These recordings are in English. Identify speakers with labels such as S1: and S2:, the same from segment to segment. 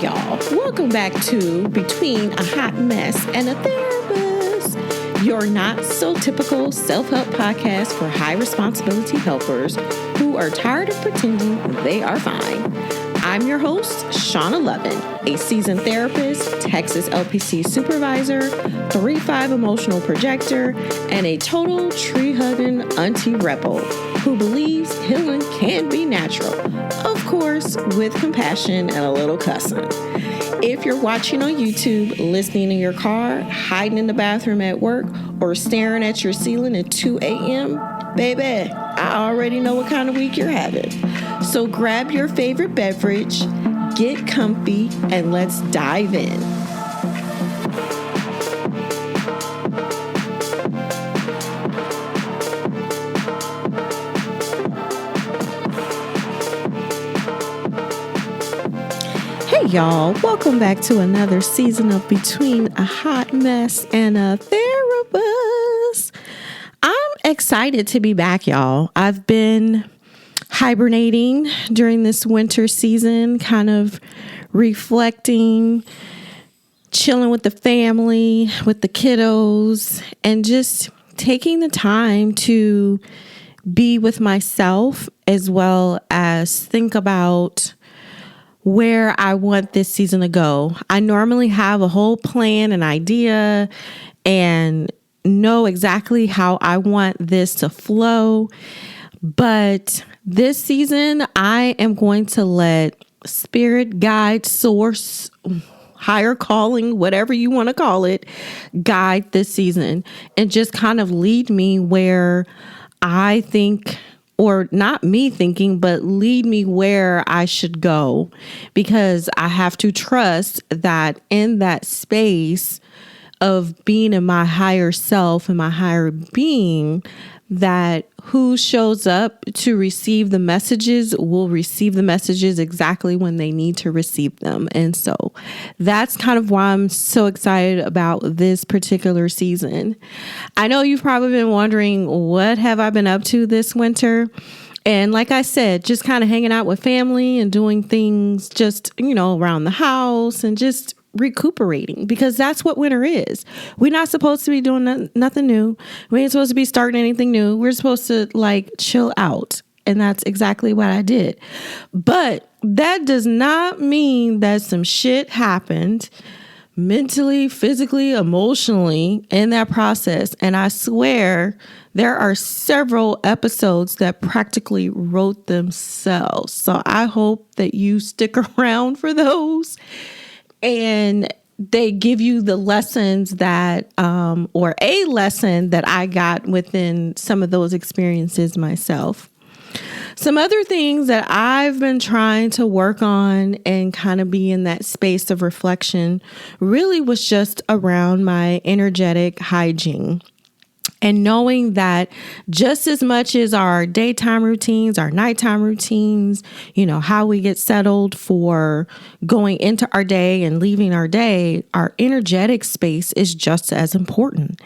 S1: y'all. Welcome back to Between a Hot Mess and a Therapist, your not so typical self-help podcast for high responsibility helpers who are tired of pretending they are fine. I'm your host, Shauna Lovin, a seasoned therapist, Texas LPC supervisor, 3-5 emotional projector, and a total tree-hugging auntie rebel who believes healing can be natural, of course, with compassion and a little cussing. If you're watching on YouTube, listening in your car, hiding in the bathroom at work, or staring at your ceiling at 2 a.m., baby, I already know what kind of week you're having. So grab your favorite beverage, get comfy, and let's dive in. Hey y'all, welcome back to another season of Between a Hot Mess and a Therapist. I'm excited to be back, y'all. I've been hibernating during this winter season, kind of reflecting, chilling with the family, with the kiddos, and just taking the time to be with myself as well as think about where I want this season to go. I normally have a whole plan, an idea, and know exactly how I want this to flow. But this season, I am going to let spirit, guide, source, higher calling, whatever you want to call it, guide this season and just kind of lead me where I think, or not me thinking, but lead me where I should go, because I have to trust that in that space of being in my higher self and my higher being, that who shows up to receive the messages will receive the messages exactly when they need to receive them. And so that's kind of why I'm so excited about this particular season. I know you've probably been wondering, what have I been up to this winter? And like I said, just kind of hanging out with family and doing things just, around the house and just recuperating, because that's what winter is. We're not supposed to be doing nothing new. We ain't supposed to be starting anything new. We're supposed to chill out. And that's exactly what I did. But that does not mean that some shit happened mentally, physically, emotionally in that process. And I swear there are several episodes that practically wrote themselves. So I hope that you stick around for those. And they give you the lessons that, or a lesson that I got within some of those experiences myself. Some other things that I've been trying to work on and kind of be in that space of reflection really was just around my energetic hygiene. And knowing that just as much as our daytime routines, our nighttime routines, how we get settled for going into our day and leaving our day, our energetic space is just as important.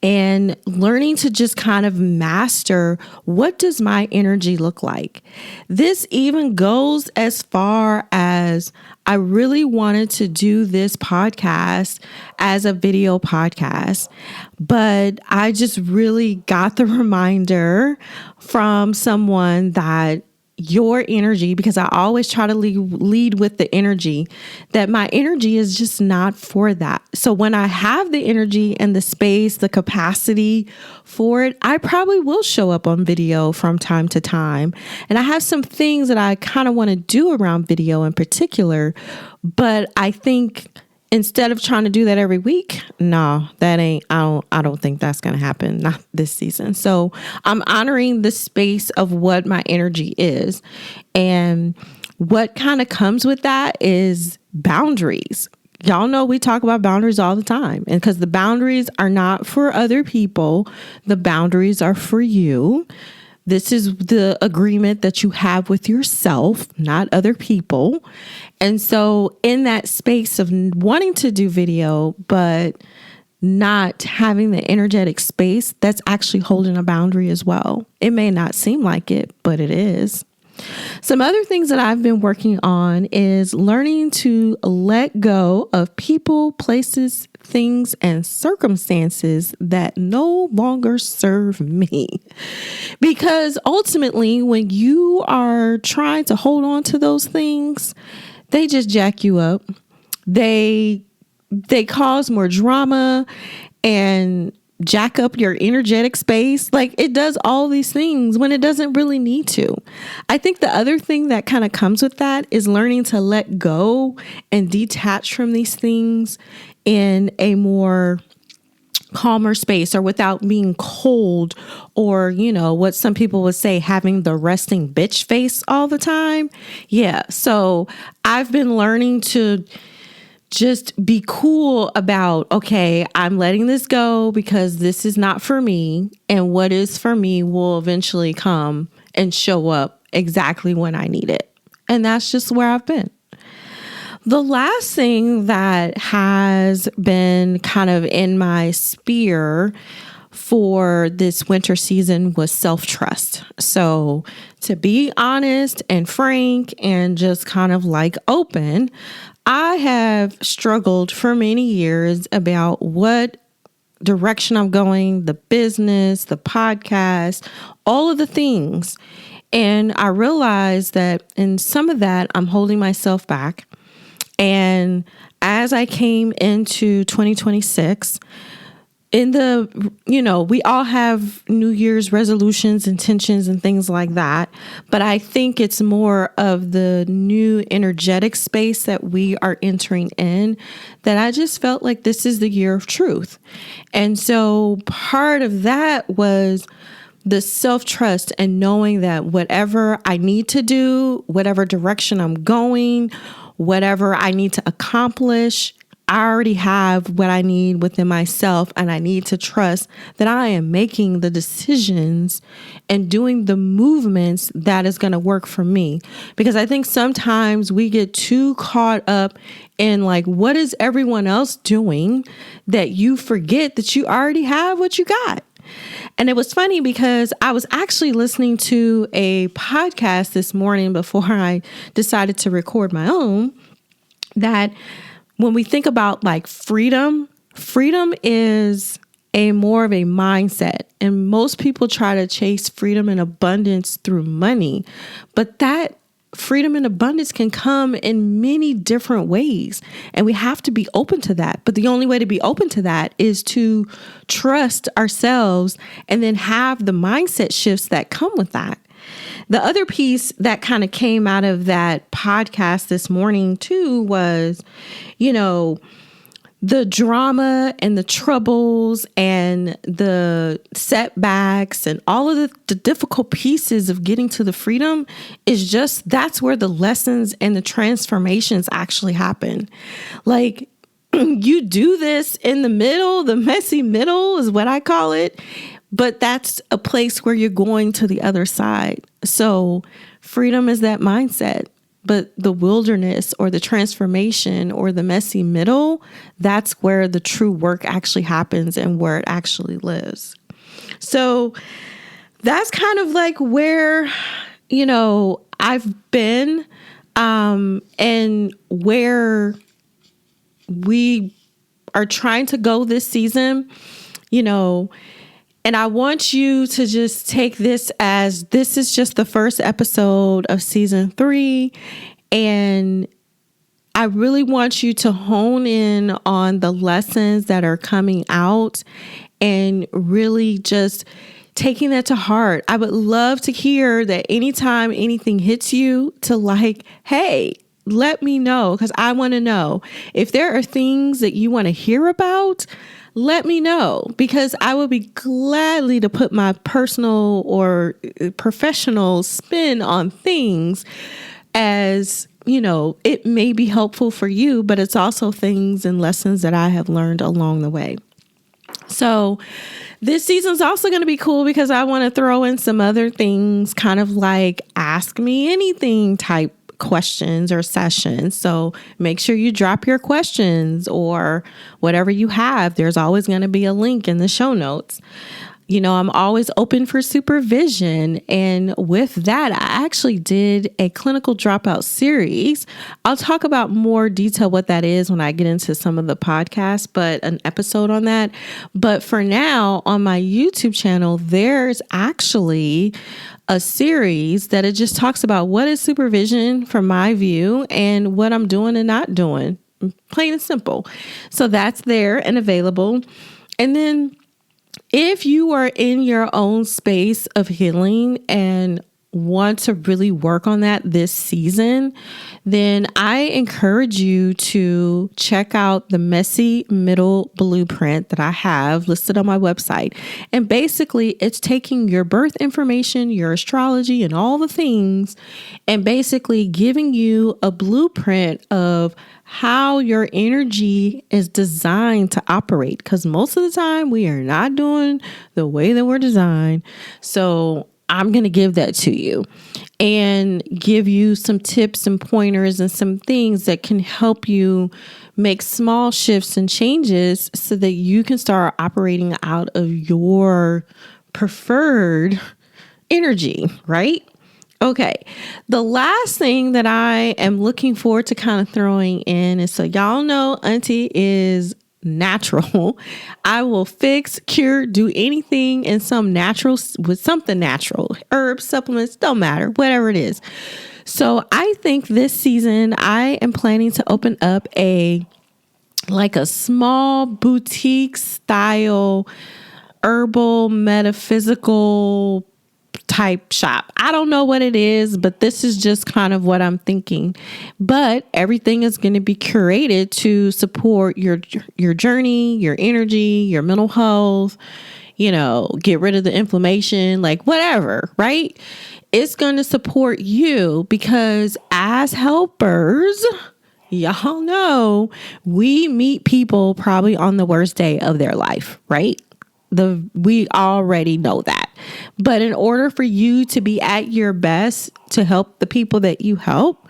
S1: And learning to just kind of master, what does my energy look like? This even goes as far as I really wanted to do this podcast as a video podcast, but I just really got the reminder from someone that your energy, because I always try to lead with the energy, that my energy is just not for that. So when I have the energy and the space, the capacity for it, I probably will show up on video from time to time. And I have some things that I kind of want to do around video in particular, but I think instead of trying to do that every week, no, I don't think that's going to happen. Not this season. So I'm honoring the space of what my energy is. And what kind of comes with that is boundaries. Y'all know we talk about boundaries all the time. And because the boundaries are not for other people, the boundaries are for you. This is the agreement that you have with yourself, not other people. And so in that space of wanting to do video, but not having the energetic space, that's actually holding a boundary as well. It may not seem like it, but it is. Some other things that I've been working on is learning to let go of people, places, things, and circumstances that no longer serve me. Because ultimately, when you are trying to hold on to those things, they just jack you up. They cause more drama and jack up your energetic space. Like, it does all these things when it doesn't really need to. I think the other thing that kind of comes with that is learning to let go and detach from these things in a more calmer space, or without being cold, or, what some people would say, having the resting bitch face all the time. Yeah. So I've been learning to just be cool about, okay, I'm letting this go because this is not for me. And what is for me will eventually come and show up exactly when I need it. And that's just where I've been. The last thing that has been kind of in my sphere for this winter season was self-trust. So to be honest and frank and just kind of like open, I have struggled for many years about what direction I'm going, the business, the podcast, all of the things. And I realized that in some of that, I'm holding myself back. And as I came into 2026, we all have New Year's resolutions, intentions, and things like that. But I think it's more of the new energetic space that we are entering in that I just felt like this is the year of truth. And so part of that was the self-trust and knowing that whatever I need to do, whatever direction I'm going, whatever I need to accomplish, I already have what I need within myself, and I need to trust that I am making the decisions and doing the movements that is going to work for me. Because I think sometimes we get too caught up in like, what is everyone else doing, that you forget that you already have what you got. And it was funny because I was actually listening to a podcast this morning before I decided to record my own, that when we think about like freedom is a more of a mindset. And most people try to chase freedom and abundance through money. But that freedom and abundance can come in many different ways. And we have to be open to that. But the only way to be open to that is to trust ourselves and then have the mindset shifts that come with that. The other piece that kind of came out of that podcast this morning too was, the drama and the troubles and the setbacks and all of the difficult pieces of getting to the freedom is just, that's where the lessons and the transformations actually happen. Like, you do this in the middle, the messy middle is what I call it. But that's a place where you're going to the other side. So freedom is that mindset. But the wilderness or the transformation or the messy middle, that's where the true work actually happens and where it actually lives. So that's kind of like where, I've been and where we are trying to go this season, And I want you to just take this as this is just the first episode of season 3. And I really want you to hone in on the lessons that are coming out and really just taking that to heart. I would love to hear that anytime anything hits you, to like, hey, let me know, because I want to know if there are things that you want to hear about. Let me know, because I would be gladly to put my personal or professional spin on things, as it may be helpful for you, but it's also things and lessons that I have learned along the way. So this season's also going to be cool because I want to throw in some other things, kind of like ask me anything type questions or sessions. So make sure you drop your questions or whatever you have. There's always going to be a link in the show notes. I'm always open for supervision. And with that, I actually did a clinical dropout series. I'll talk about more detail what that is when I get into some of the podcasts, but an episode on that. But for now, on my YouTube channel, there's actually a series that it just talks about what is supervision from my view and what I'm doing and not doing. Plain and simple. So that's there and available. And then if you are in your own space of healing and want to really work on that this season, then I encourage you to check out the Messy Middle Blueprint that I have listed on my website. And basically, it's taking your birth information, your astrology, and all the things, and basically giving you a blueprint of how your energy is designed to operate. Because most of the time, we are not doing the way that we're designed. So I'm going to give that to you and give you some tips and pointers and some things that can help you make small shifts and changes so that you can start operating out of your preferred energy, right? Okay. The last thing that I am looking forward to kind of throwing in is, so y'all know Auntie is natural. I will fix, cure, do anything in some natural with something natural. Herbs, supplements, don't matter, whatever it is. So I think this season I am planning to open up a small boutique style herbal metaphysical type shop. I don't know what it is, but this is just kind of what I'm thinking. But everything is going to be curated to support your journey, your energy, your mental health, get rid of the inflammation, like whatever, right? It's going to support you because as helpers, y'all know we meet people probably on the worst day of their life, right? We already know that. But in order for you to be at your best to help the people that you help,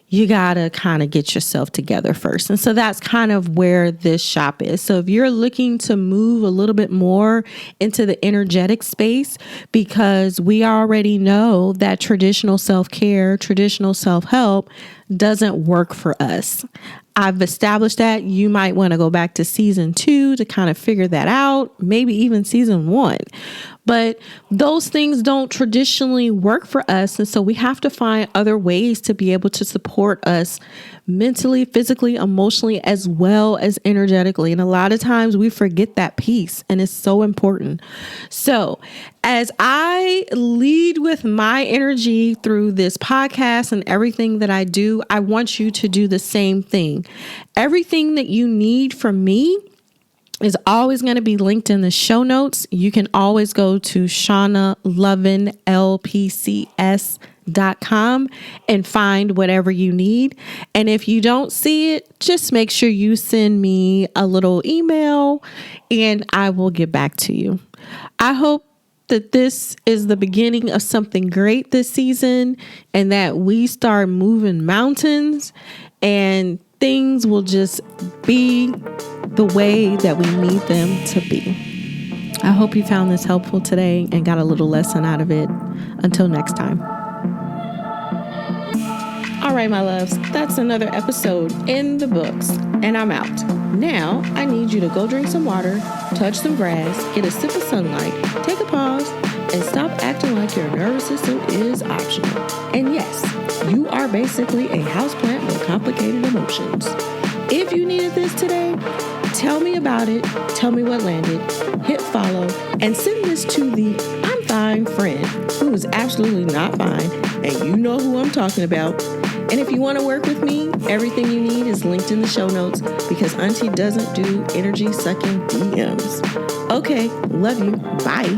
S1: you got to kind of get yourself together first. And so that's kind of where this shop is. So if you're looking to move a little bit more into the energetic space, because we already know that traditional self-care, traditional self-help doesn't work for us. I've established that. You might want to go back to season 2 to kind of figure that out, maybe even season 1. But those things don't traditionally work for us. And so we have to find other ways to be able to support us mentally, physically, emotionally, as well as energetically. And a lot of times we forget that piece, and it's so important. So as I lead with my energy through this podcast and everything that I do, I want you to do the same thing. Everything that you need from me is always going to be linked in the show notes. You can always go to ShaunaLovinLPCS.com and find whatever you need. And if you don't see it, just make sure you send me a little email and I will get back to you. I hope that this is the beginning of something great this season and that we start moving mountains and things will just be the way that we need them to be. I hope you found this helpful today and got a little lesson out of it. Until next time. All right, my loves, that's another episode in the books, and I'm out. Now, I need you to go drink some water, touch some grass, get a sip of sunlight, take a pause, and stop acting like your nervous system is optional. And yes, you are basically a houseplant with complicated emotions. If you needed this today, tell me about it, tell me what landed, hit follow, and send this to the I'm fine friend who is absolutely not fine, and you know who I'm talking about. And if you want to work with me, everything you need is linked in the show notes because Auntie doesn't do energy sucking DMs. Okay, love you. Bye.